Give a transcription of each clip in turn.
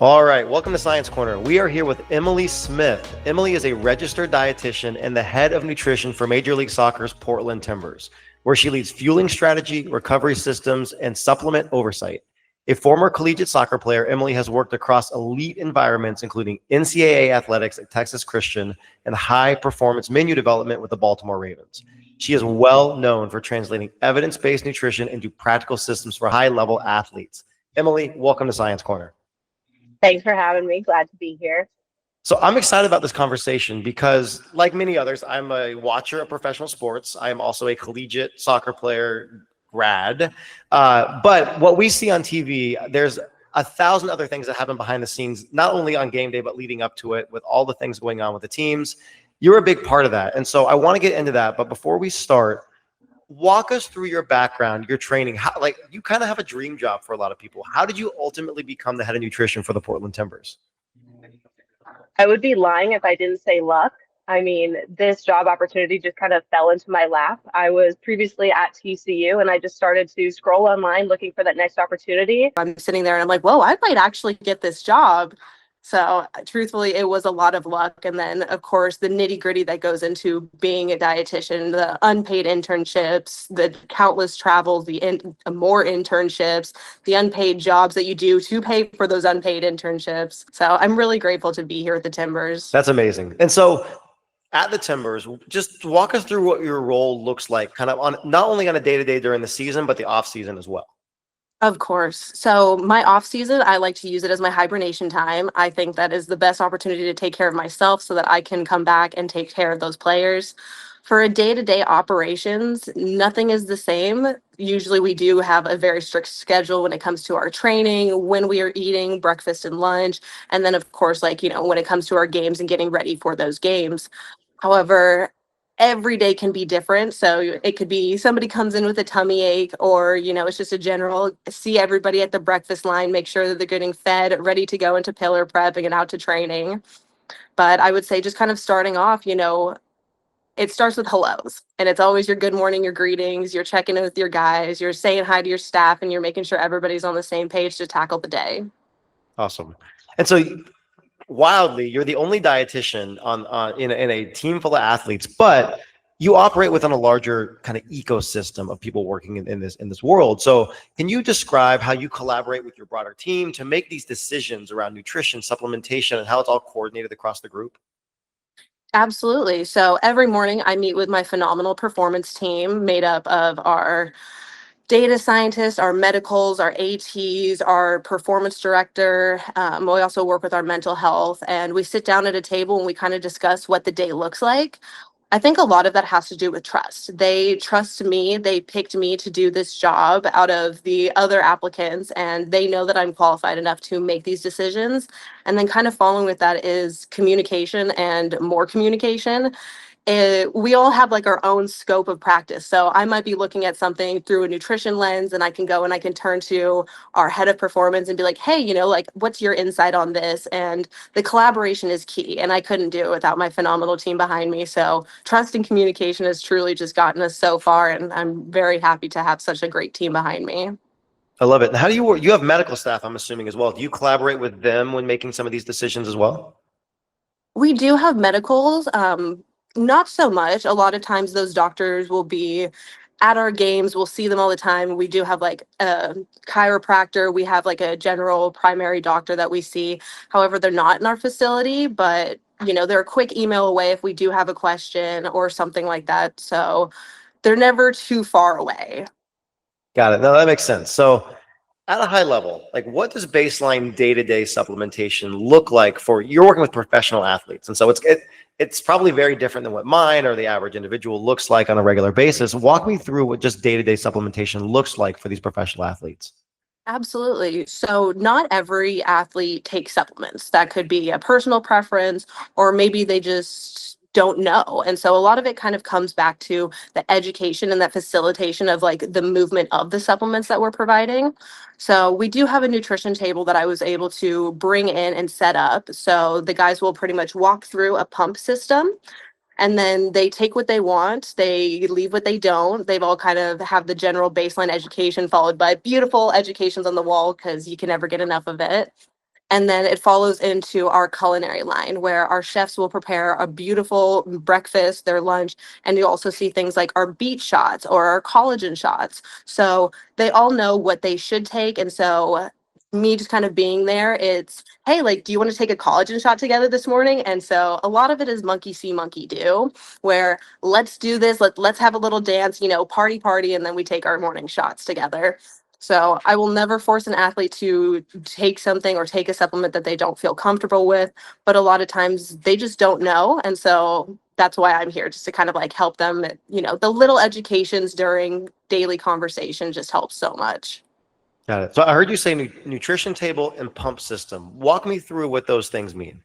All right, welcome to Science Corner. We are here with Emily Smith. Emily is a registered dietitian and the head of nutrition for Major League Soccer's Portland Timbers, where she leads fueling strategy, recovery systems, and supplement oversight. A former collegiate soccer player, Emily has worked across elite environments, including NCAA athletics at Texas Christian and high performance menu development with the Baltimore Ravens. She is well known for translating evidence-based nutrition into practical systems for high-level athletes. Emily, welcome to Science Corner. Thanks for having me. Glad to be here. So I'm excited about this conversation because, like many others, I'm a watcher of professional sports. I am also a collegiate soccer player grad. But what we see on TV, there's 1,000 other things that happen behind the scenes, not only on game day, but leading up to it with all the things going on with the teams. You're a big part of that. And so I want to get into that. But before we start, walk us through your background, your training. How, like, you kind of have a dream job for a lot of people. How did you ultimately become the head of nutrition for the Portland Timbers? I would be lying if I didn't say luck. I mean, this job opportunity just kind of fell into my lap. I was previously at TCU and I just started to scroll online looking for that next opportunity. I'm sitting there and I'm like, whoa, I might actually get this job. So truthfully, it was a lot of luck. And then, of course, the nitty gritty that goes into being a dietitian, the unpaid internships, the countless travels, more internships, the unpaid jobs that you do to pay for those unpaid internships. So I'm really grateful to be here at the Timbers. That's amazing. And so at the Timbers, just walk us through what your role looks like, kind of on not only on a day-to-day during the season, but the off season as well. Of course. So my off season, I like to use it as my hibernation time. I think that is the best opportunity to take care of myself so that I can come back and take care of those players. For a day-to-day operations, nothing is the same. Usually we do have a very strict schedule when it comes to our training, when we are eating breakfast and lunch, and then of course, like, when it comes to our games and getting ready for those games. However, every day can be different. So it could be somebody comes in with a tummy ache, or, it's just a general see everybody at the breakfast line, make sure that they're getting fed, ready to go into pillar prep and get out to training. But I would say just kind of starting off, it starts with hellos, and it's always your good morning, your greetings, you're checking in with your guys, you're saying hi to your staff, and you're making sure everybody's on the same page to tackle the day. Awesome. And so wildly, you're the only dietitian in a team full of athletes, but you operate within a larger kind of ecosystem of people working in this world. So can you describe how you collaborate with your broader team to make these decisions around nutrition, supplementation, and how it's all coordinated across the group? Absolutely. So every morning I meet with my phenomenal performance team made up of our data scientists, our medicals, our ATs, our performance director. We also work with our mental health, and we sit down at a table and we kind of discuss what the day looks like. I think a lot of that has to do with trust. They trust me. They picked me to do this job out of the other applicants, and they know that I'm qualified enough to make these decisions. And then kind of following with that is communication and more communication. We all have like our own scope of practice. So I might be looking at something through a nutrition lens, and I can go and I can turn to our head of performance and be like, hey, like, what's your insight on this? And the collaboration is key. And I couldn't do it without my phenomenal team behind me. So trust and communication has truly just gotten us so far. And I'm very happy to have such a great team behind me. I love it. And how do you work? You have medical staff, I'm assuming, as well. Do you collaborate with them when making some of these decisions as well? We do have medicals. Not so much. A lot of times those doctors will be at our games. We'll see them all the time. We do have like a chiropractor. We have like a general primary doctor that we see. However, they're not in our facility, but they're a quick email away if we do have a question or something like that. So they're never too far away. Got it. No, that makes sense. So at a high level, like, what does baseline day-to-day supplementation look like for you're working with professional athletes? And so it's probably very different than what mine or the average individual looks like on a regular basis. Walk me through what just day-to-day supplementation looks like for these professional athletes. Absolutely. So not every athlete takes supplements. That could be a personal preference, or maybe they just don't know. And so a lot of it kind of comes back to the education and that facilitation of like the movement of the supplements that we're providing. So we do have a nutrition table that I was able to bring in and set up. So the guys will pretty much walk through a pump system, and then they take what they want, they leave what they don't. They've all kind of have the general baseline education followed by beautiful educations on the wall, because you can never get enough of it. And then it follows into our culinary line where our chefs will prepare a beautiful breakfast, their lunch, and you also see things like our beet shots or our collagen shots. So they all know what they should take. And so me just kind of being there, it's, hey, like, do you want to take a collagen shot together this morning? And so a lot of it is monkey see, monkey do, where let's do this, let's have a little dance, party, and then we take our morning shots together. So I will never force an athlete to take something or take a supplement that they don't feel comfortable with, but a lot of times they just don't know. And so that's why I'm here, just to kind of like help them, the little educations during daily conversation just helps so much. Got it. So I heard you say nutrition table and pump system. Walk me through what those things mean.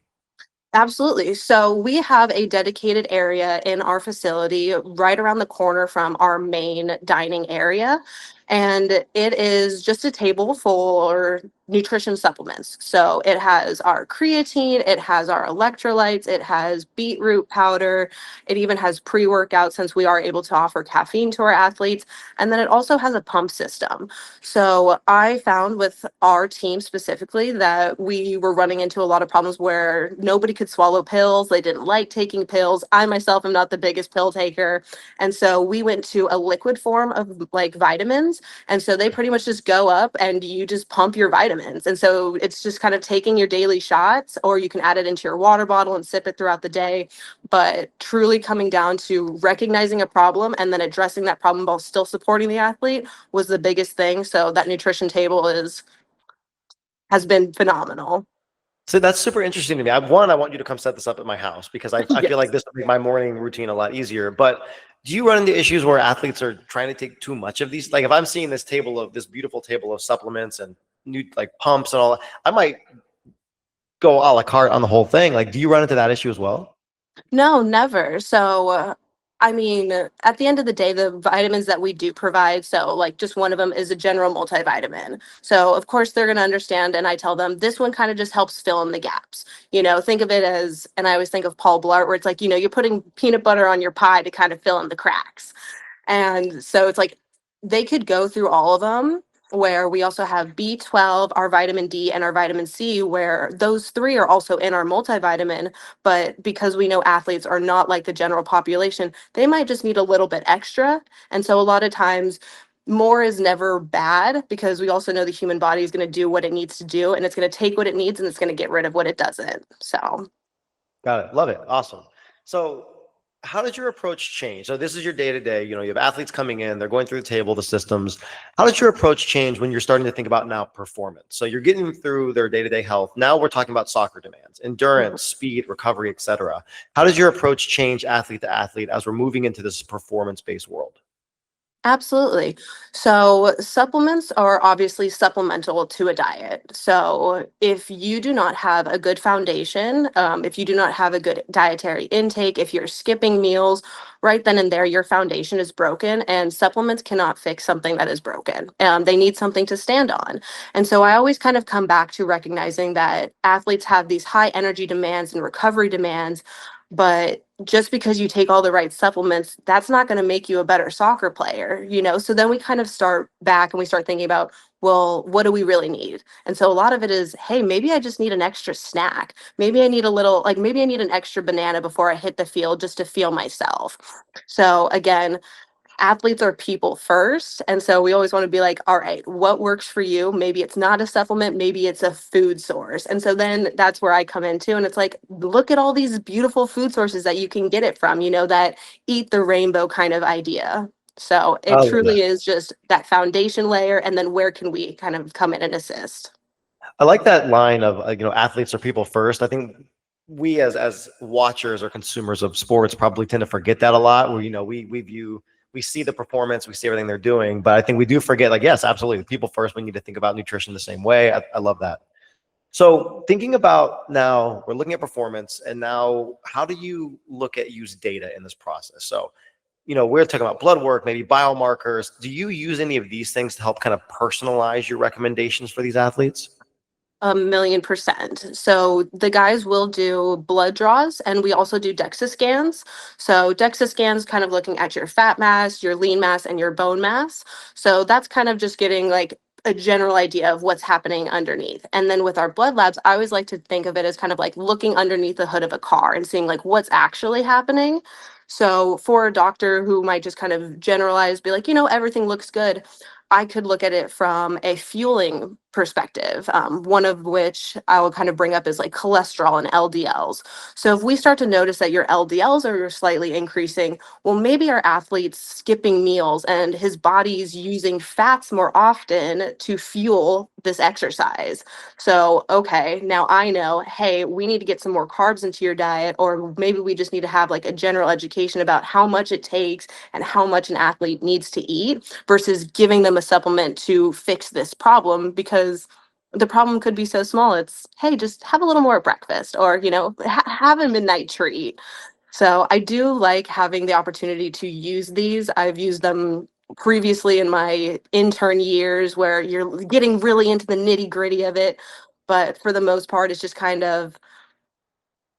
Absolutely. So we have a dedicated area in our facility right around the corner from our main dining area. And it is just a table for nutrition supplements. So it has our creatine, it has our electrolytes, it has beetroot powder, it even has pre-workout since we are able to offer caffeine to our athletes. And then it also has a pump system. So I found with our team specifically that we were running into a lot of problems where nobody could swallow pills. They didn't like taking pills. I myself am not the biggest pill taker. And so we went to a liquid form of like vitamins. And so they pretty much just go up and you just pump your vitamins. And so it's just kind of taking your daily shots, or you can add it into your water bottle and sip it throughout the day. But truly coming down to recognizing a problem and then addressing that problem while still supporting the athlete was the biggest thing. So that nutrition table has been phenomenal. So that's super interesting to me. I want you to come set this up at my house because I feel like Yes. this would make my morning routine a lot easier. But do you run into issues where athletes are trying to take too much of these? Like if I'm seeing this beautiful table of supplements and new like pumps and all, I might go a la carte on the whole thing. Like, do you run into that issue as well? No, never. So, I mean, at the end of the day, the vitamins that we do provide, so like just one of them is a general multivitamin. So, of course, they're going to understand. And I tell them this one kind of just helps fill in the gaps. Think of it as, and I always think of Paul Blart, where it's like, you're putting peanut butter on your pie to kind of fill in the cracks. And so it's like they could go through all of them, where we also have B12, our vitamin D, and our vitamin C, where those three are also in our multivitamin. But because we know athletes are not like the general population, they might just need a little bit extra. And so a lot of times, more is never bad because we also know the human body is going to do what it needs to do, and it's going to take what it needs and it's going to get rid of what it doesn't. So. Got it. Love it. Awesome. So how does your approach change? So this is your day to day, you have athletes coming in, they're going through the table, the systems. How does your approach change when you're starting to think about now performance? So you're getting through their day to day health. Now we're talking about soccer demands, endurance, speed, recovery, etc. How does your approach change athlete to athlete as we're moving into this performance based world? Absolutely. So, supplements are obviously supplemental to a diet. So, if you do not have a good foundation, if you do not have a good dietary intake, if you're skipping meals, right then and there, your foundation is broken, and supplements cannot fix something that is broken. They need something to stand on. And so, I always kind of come back to recognizing that athletes have these high energy demands and recovery demands. But just because you take all the right supplements, that's not going to make you a better soccer player. So then we kind of start back and we start thinking about, well, what do we really need? And so a lot of it is, hey, maybe I just need an extra snack. Maybe I need a little, like, maybe I need an extra banana before I hit the field just to feel myself. So again, athletes are people first. And so we always want to be like, all right, what works for you? Maybe it's not a supplement, maybe it's a food source. And so then that's where I come into, and it's like, look at all these beautiful food sources that you can get it from, that eat the rainbow kind of idea. So I it love that. truly is just that foundation layer. And then where can we kind of come in and assist? I like that line of athletes are people first. I think we as watchers or consumers of sports probably tend to forget that a lot. Where we see the performance, we see everything they're doing, but I think we do forget. Like, yes, absolutely, people first. We need to think about nutrition the same way. I love that. So thinking about now, we're looking at performance, and now how do you use data in this process? So we're talking about blood work, maybe biomarkers. Do you use any of these things to help kind of personalize your recommendations for these athletes? 1,000,000%. So the guys will do blood draws, and we also do DEXA scans. So DEXA scans kind of looking at your fat mass, your lean mass, and your bone mass. So that's kind of just getting like a general idea of what's happening underneath. And then with our blood labs, I always like to think of it as kind of like looking underneath the hood of a car and seeing like what's actually happening. So for a doctor who might just kind of generalize, be like, everything looks good, I could look at it from a fueling perspective, one of which I will kind of bring up is like cholesterol and LDLs. So if we start to notice that your LDLs are slightly increasing, well, maybe our athlete's skipping meals and his body's using fats more often to fuel this exercise. So, okay, now I know, hey, we need to get some more carbs into your diet, or maybe we just need to have like a general education about how much it takes and how much an athlete needs to eat versus giving them a supplement to fix this problem, because the problem could be so small. It's, hey, just have a little more at breakfast, or, have a midnight treat. So I do like having the opportunity to use these. I've used them previously in my intern years where you're getting really into the nitty gritty of it. But for the most part, it's just kind of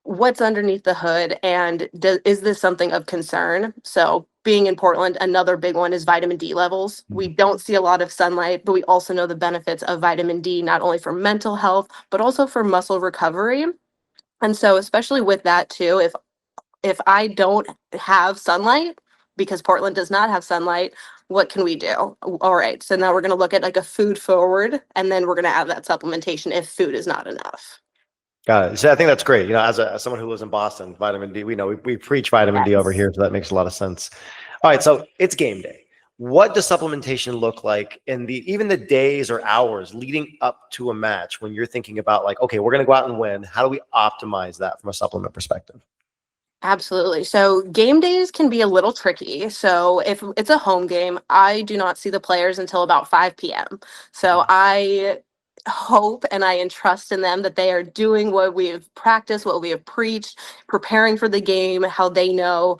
what's underneath the hood, and is this something of concern? So being in Portland, another big one is vitamin D levels. We don't see a lot of sunlight, but we also know the benefits of vitamin D, not only for mental health, but also for muscle recovery. And so especially with that too, if I don't have sunlight, because Portland does not have sunlight, what can we do? All right, so now we're going to look at like a food forward, and then we're going to add that supplementation if food is not enough. Got it. So I think that's great. As someone who lives in Boston, vitamin D, we preach vitamin D over Yes. here, so that makes a lot of sense. All right, so it's game day. What does supplementation look like in even the days or hours leading up to a match when you're thinking about like, okay, we're going to go out and win. How do we optimize that from a supplement perspective? Absolutely. So game days can be a little tricky. So if it's a home game, I do not see the players until about 5 p.m. So I hope and I entrust in them that they are doing what we have practiced, what we have preached, preparing for the game, how they know.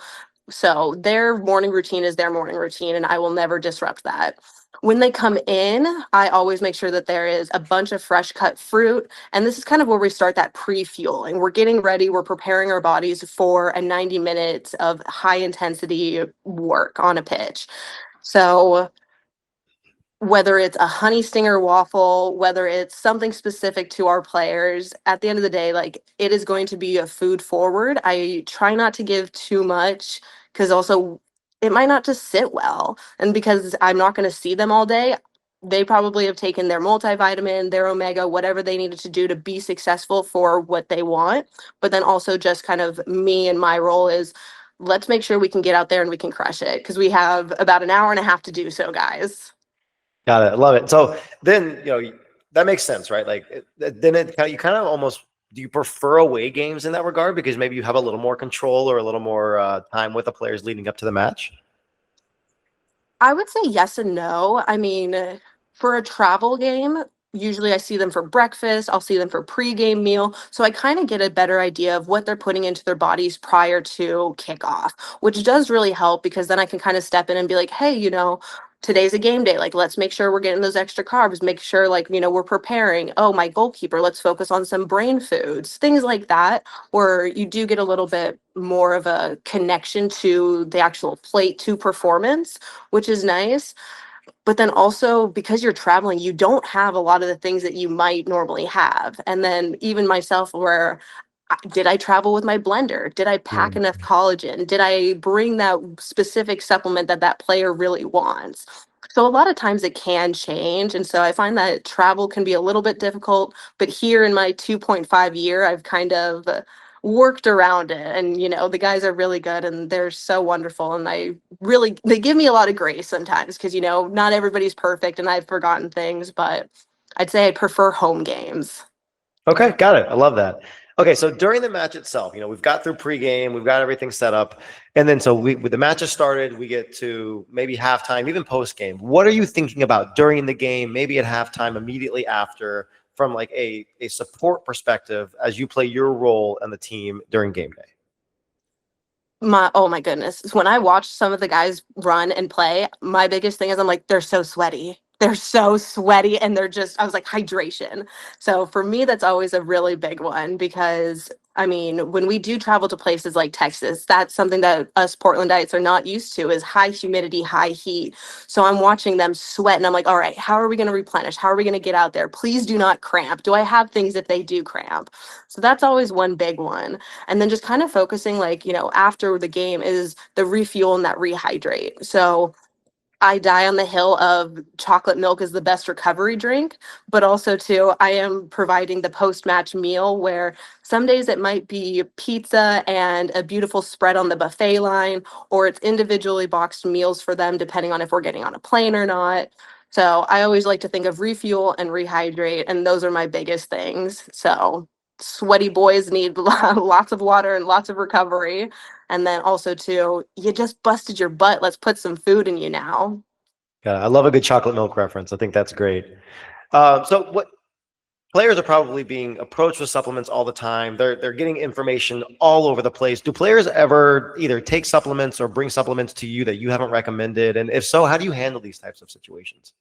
So their morning routine is their morning routine, and I will never disrupt that. When they come in, I always make sure that there is a bunch of fresh cut fruit. And this is kind of where we start that pre-fueling. We're getting ready, we're preparing our bodies for a 90 minutes of high intensity work on a pitch. So whether it's a honey stinger waffle, whether it's something specific to our players, at the end of the day, like it is going to be a food forward. I try not to give too much because also it might not just sit well. And because I'm not going to see them all day, they probably have taken their multivitamin, their omega, whatever they needed to do to be successful for what they want. But then also just kind of me and my role is let's make sure we can get out there and we can crush it because we have about an hour and a half to do so, guys. Got it. Love it. So then, that makes sense, right? Like then you kind of almost, do you prefer away games in that regard because maybe you have a little more control or a little more time with the players leading up to the match? I would say yes and no. I mean, for a travel game, usually I see them for breakfast, I'll see them for pregame meal. So I kind of get a better idea of what they're putting into their bodies prior to kickoff, which does really help because then I can kind of step in and be like, hey, today's a game day. Like, let's make sure we're getting those extra carbs, make sure, like, we're preparing. Oh, my goalkeeper, let's focus on some brain foods, things like that, where you do get a little bit more of a connection to the actual plate to performance, which is nice. But then also because you're traveling, you don't have a lot of the things that you might normally have. And then even myself, where did I travel with my blender? Did I pack enough collagen? Did I bring that specific supplement that that player really wants? So a lot of times it can change. And so I find that travel can be a little bit difficult. But here in my 2.5 year, I've kind of worked around it. And, the guys are really good and they're so wonderful. And they give me a lot of grace sometimes because, not everybody's perfect and I've forgotten things. But I'd say I prefer home games. Okay, got it. I love that. Okay, so during the match itself, we've got through pregame, we've got everything set up, and then so with the match has started, we get to maybe halftime, even postgame. What are you thinking about during the game, maybe at halftime, immediately after, from like a support perspective as you play your role in the team during game day? Oh my goodness. When I watch some of the guys run and play, my biggest thing is I'm like, they're so sweaty. they're so sweaty and they're just, I was like, hydration. So for me, that's always a really big one because I mean, when we do travel to places like Texas, that's something that us Portlandites are not used to is high humidity, high heat. So I'm watching them sweat and I'm like, all right, how are we going to replenish? How are we going to get out there? Please do not cramp. Do I have things if they do cramp? So that's always one big one. And then just kind of focusing like, after the game is the refuel and that rehydrate. So I die on the hill of chocolate milk is the best recovery drink, but also too, I am providing the post-match meal where some days it might be pizza and a beautiful spread on the buffet line, or it's individually boxed meals for them, depending on if we're getting on a plane or not. So I always like to think of refuel and rehydrate, and those are my biggest things. So sweaty boys need lots of water and lots of recovery. And then also too, you just busted your butt. Let's put some food in you now. Yeah, I love a good chocolate milk reference. I think that's great. So what players are probably being approached with supplements all the time. They're getting information all over the place. Do players ever either take supplements or bring supplements to you that you haven't recommended? And if so, how do you handle these types of situations?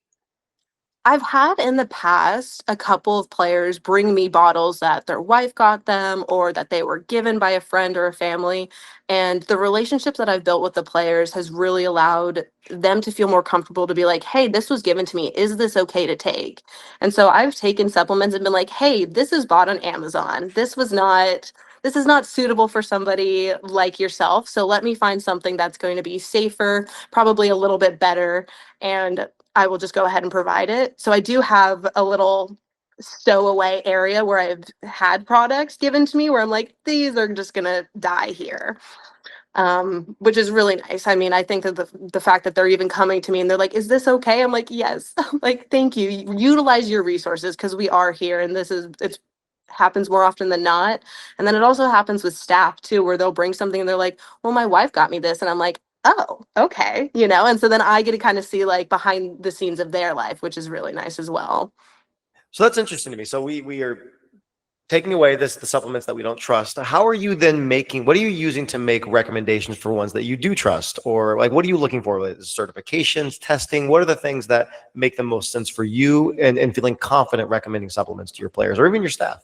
I've had in the past a couple of players bring me bottles that their wife got them or that they were given by a friend or a family. And the relationships that I've built with the players has really allowed them to feel more comfortable to be like, hey, this was given to me. Is this okay to take? And so I've taken supplements and been like, hey, this is bought on Amazon. This is not suitable for somebody like yourself. So let me find something that's going to be safer, probably a little bit better. And I will just go ahead and provide it. So I do have a little stowaway area where I've had products given to me where I'm like, these are just gonna die here. Which is really nice. I mean, I think that the fact that they're even coming to me and they're like, "Is this okay?" I'm like, "Yes." Like, thank you. Utilize your resources because we are here, and it's happens more often than not. And then it also happens with staff too, where they'll bring something and they're like, "Well, my wife got me this," and I'm like, "Oh, okay," And so then I get to kind of see like behind the scenes of their life, which is really nice as well. So that's interesting to me. So we are taking away the supplements that we don't trust. How are you then making, what are you using to make recommendations for ones that you do trust? Or like, what are you looking for? Like certifications, testing? What are the things that make the most sense for you and feeling confident recommending supplements to your players or even your staff?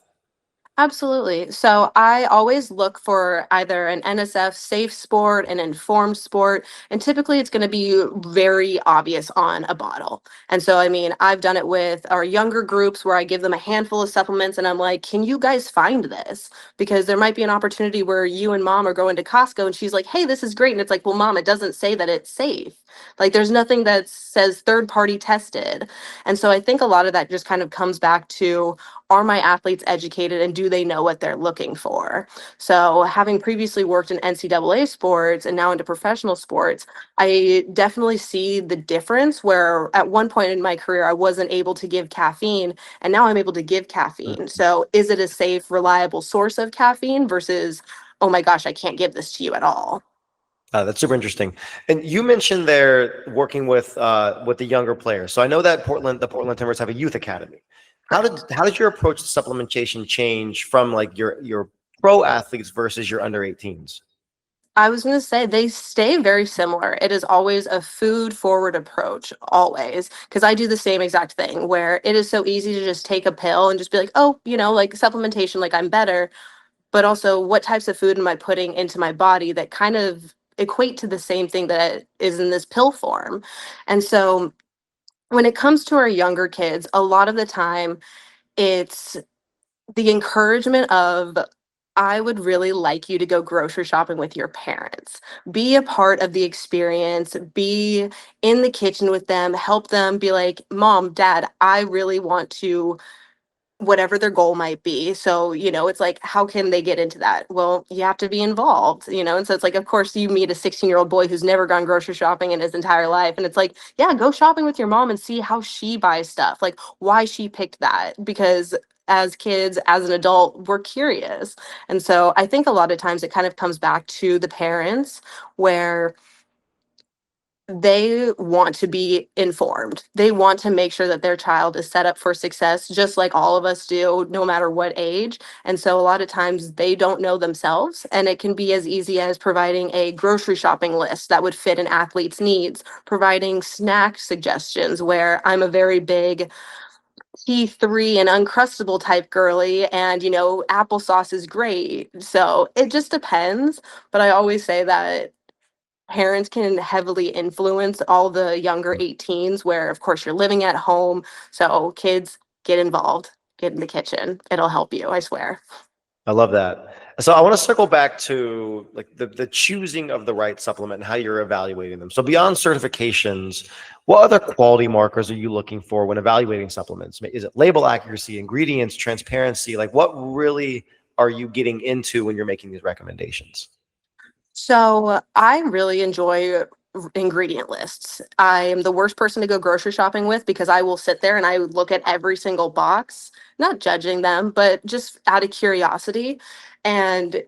Absolutely. So I always look for either an NSF safe sport, an informed sport, and typically it's going to be very obvious on a bottle. And so, I mean, I've done it with our younger groups where I give them a handful of supplements and I'm like, can you guys find this? Because there might be an opportunity where you and mom are going to Costco and she's like, hey, this is great. And it's like, well, mom, it doesn't say that it's safe. Like, there's nothing that says third party tested. And so I think a lot of that just kind of comes back to, are my athletes educated and do they know what they're looking for? So, having previously worked in NCAA sports and now into professional sports, I definitely see the difference where at one point in my career, I wasn't able to give caffeine and now I'm able to give caffeine. So, is it a safe, reliable source of caffeine versus, oh my gosh, I can't give this to you at all? That's super interesting. And you mentioned they're working with the younger players. So I know that the Portland Timbers have a youth academy. Correct. How did your approach to supplementation change from like your pro athletes versus your under 18s? I was going to say they stay very similar. It is always a food forward approach, always. Because I do the same exact thing where it is so easy to just take a pill and just be like, oh, like supplementation, like I'm better. But also, what types of food am I putting into my body that kind of equate to the same thing that is in this pill form? And so when it comes to our younger kids, a lot of the time, it's the encouragement of, I would really like you to go grocery shopping with your parents. Be a part of the experience, be in the kitchen with them, help them be like, Mom, Dad, I really want to, whatever their goal might be. So, it's like, how can they get into that? Well, you have to be involved. And so it's like, of course, you meet a 16-year-old boy who's never gone grocery shopping in his entire life. And it's like, yeah, go shopping with your mom and see how she buys stuff, like why she picked that. Because as kids, as an adult, we're curious. And so I think a lot of times it kind of comes back to the parents where they want to be informed. They want to make sure that their child is set up for success, just like all of us do, no matter what age. And so a lot of times they don't know themselves. And it can be as easy as providing a grocery shopping list that would fit an athlete's needs, providing snack suggestions, where I'm a very big T3 and Uncrustable type girly, and applesauce is great. So it just depends. But I always say that parents can heavily influence all the younger 18s, where of course you're living at home. So kids, get involved, get in the kitchen. It'll help you, I swear. I love that. So I want to circle back to like the choosing of the right supplement and how you're evaluating them. So beyond certifications, what other quality markers are you looking for when evaluating supplements? Is it label accuracy, ingredients, transparency? Like what really are you getting into when you're making these recommendations? So I really enjoy ingredient lists. I am the worst person to go grocery shopping with because I will sit there and I look at every single box, not judging them, but just out of curiosity. And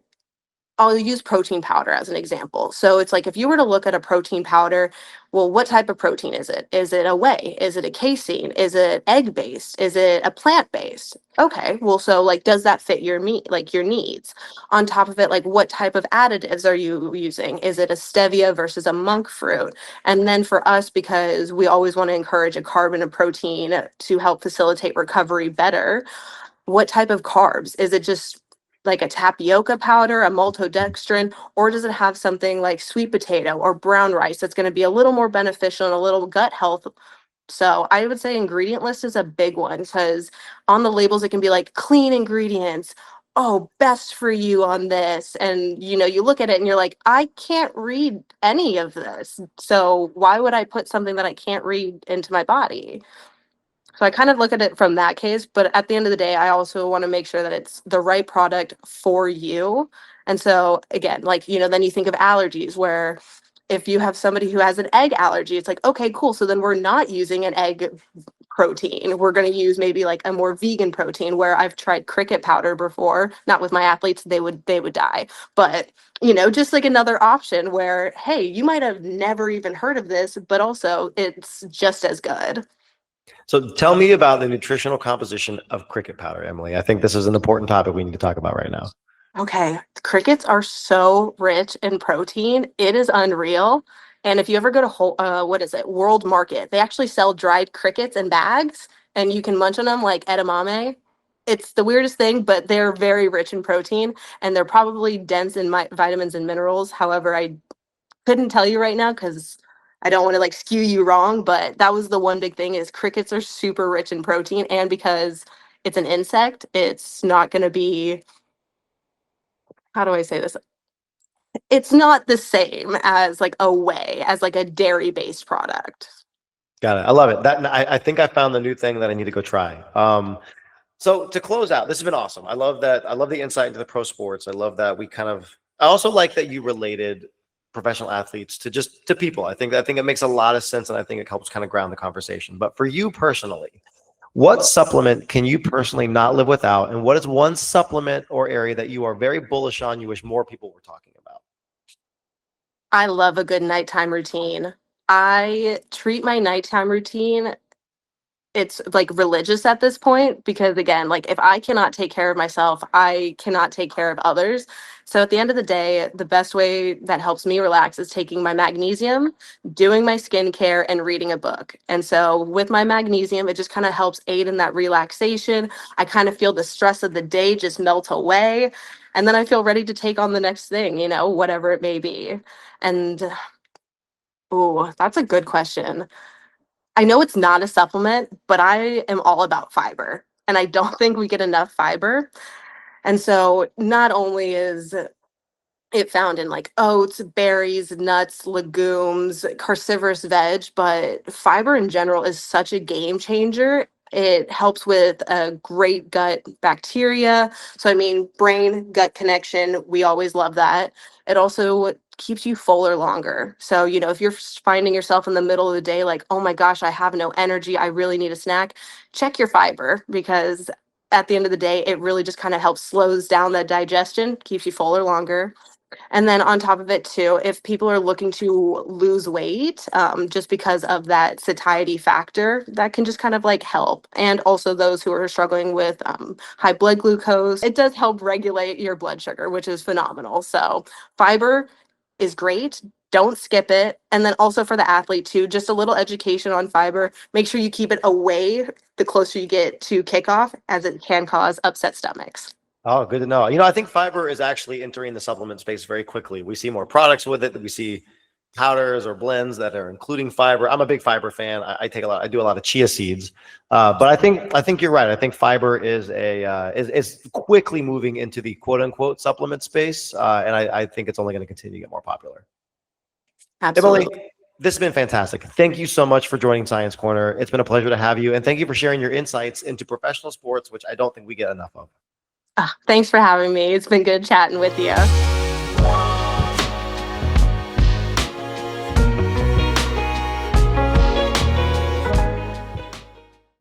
I'll use protein powder as an example. So it's like if you were to look at a protein powder, well, what type of protein is it? Is it a whey? Is it a casein? Is it egg based? Is it a plant based? Okay, well, so like, does that fit your meat, like your needs? On top of it, like, what type of additives are you using? Is it a stevia versus a monk fruit? And then for us, because we always want to encourage a carb and a protein to help facilitate recovery better, what type of carbs? Is it just like a tapioca powder, a maltodextrin, or does it have something like sweet potato or brown rice that's going to be a little more beneficial and a little gut health? So I would say ingredient list is a big one, because on the labels it can be like clean ingredients. Oh, best for you on this. And you look at it and you're like, I can't read any of this. So why would I put something that I can't read into my body? So I kind of look at it from that case, but at the end of the day, I also want to make sure that it's the right product for you. And so again, like, then you think of allergies, where if you have somebody who has an egg allergy, it's like, okay, cool. So then we're not using an egg protein. We're going to use maybe like a more vegan protein, where I've tried cricket powder before, not with my athletes, they would die. But, just like another option where, hey, you might have never even heard of this, but also it's just as good. So tell me about the nutritional composition of cricket powder, Emily. I think this is an important topic we need to talk about right now. Okay, crickets are so rich in protein. It is unreal. And if you ever go to what is it, World Market, they actually sell dried crickets in bags, and you can munch on them like edamame. It's the weirdest thing, but they're very rich in protein, and they're probably dense in vitamins and minerals. However, I couldn't tell you right now because I don't want to like skew you wrong, but that was the one big thing, is crickets are super rich in protein, and because it's an insect, it's not going to be, how do I say this? It's not the same as like a whey, as like a dairy-based product. Got it. I love it. I think I found the new thing that I need to go try. So to close out, this has been awesome. I love that. I love the insight into the pro sports. I love that I also like that you related professional athletes to people. I think it makes a lot of sense, and I think it helps kind of ground the conversation. But for you personally, what supplement can you personally not live without? And what is one supplement or area that you are very bullish on, you wish more people were talking about? I love a good nighttime routine. I treat my nighttime routine, it's like religious at this point, because again, like, if I cannot take care of myself, I cannot take care of others. So at the end of the day, the best way that helps me relax is taking my magnesium, doing my skincare, and reading a book. And so with my magnesium, it just kind of helps aid in that relaxation. I kind of feel the stress of the day just melt away, and then I feel ready to take on the next thing, whatever it may be. And oh, that's a good question. I know it's not a supplement, but I am all about fiber, and I don't think we get enough fiber. And so not only is it found in like oats, berries, nuts, legumes, cruciferous veg, but fiber in general is such a game changer. It helps with a great gut bacteria. So, I mean, brain gut connection, we always love that. It also keeps you fuller longer. So, if you're finding yourself in the middle of the day, like, oh my gosh, I have no energy, I really need a snack, check your fiber, because at the end of the day, it really just kind of helps slows down the digestion, keeps you fuller longer. And then on top of it too, if people are looking to lose weight, just because of that satiety factor, that can just kind of like help. And also those who are struggling with high blood glucose, it does help regulate your blood sugar, which is phenomenal. So fiber is great. Don't skip it. And then also for the athlete too, just a little education on fiber. Make sure you keep it away the closer you get to kickoff, as it can cause upset stomachs. Oh, good to know. I think fiber is actually entering the supplement space very quickly. We see more products with it. We see powders or blends that are including fiber. I'm a big fiber fan. I do a lot of chia seeds. But I think you're right. I think fiber is quickly moving into the quote unquote supplement space. And I think it's only going to continue to get more popular. Absolutely. Emily, this has been fantastic. Thank you so much for joining Science Corner. It's been a pleasure to have you. And thank you for sharing your insights into professional sports, which I don't think we get enough of. Thanks for having me. It's been good chatting with you.